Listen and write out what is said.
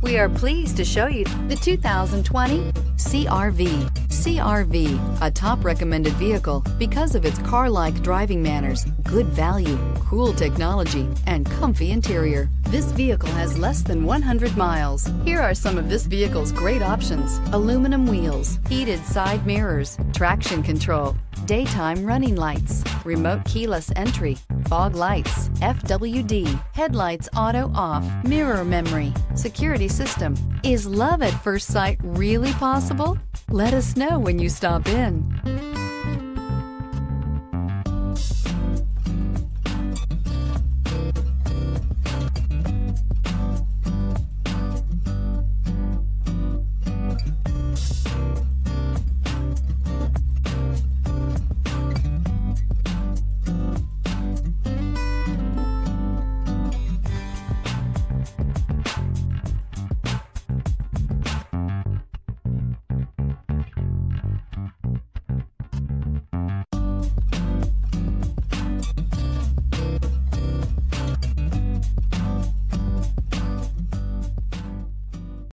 We are pleased to show you the 2020 CR-V. CR-V, a top recommended vehicle because of its car-like driving manners, good value, cool technology, and comfy interior. This vehicle has less than 100 miles. Here are some of this vehicle's great options: aluminum wheels, heated side mirrors, traction control, daytime running lights, remote keyless entry, fog lights, FWD, headlights auto off, mirror memory, security system. Is love at first sight really possible? Let us know when you stop in.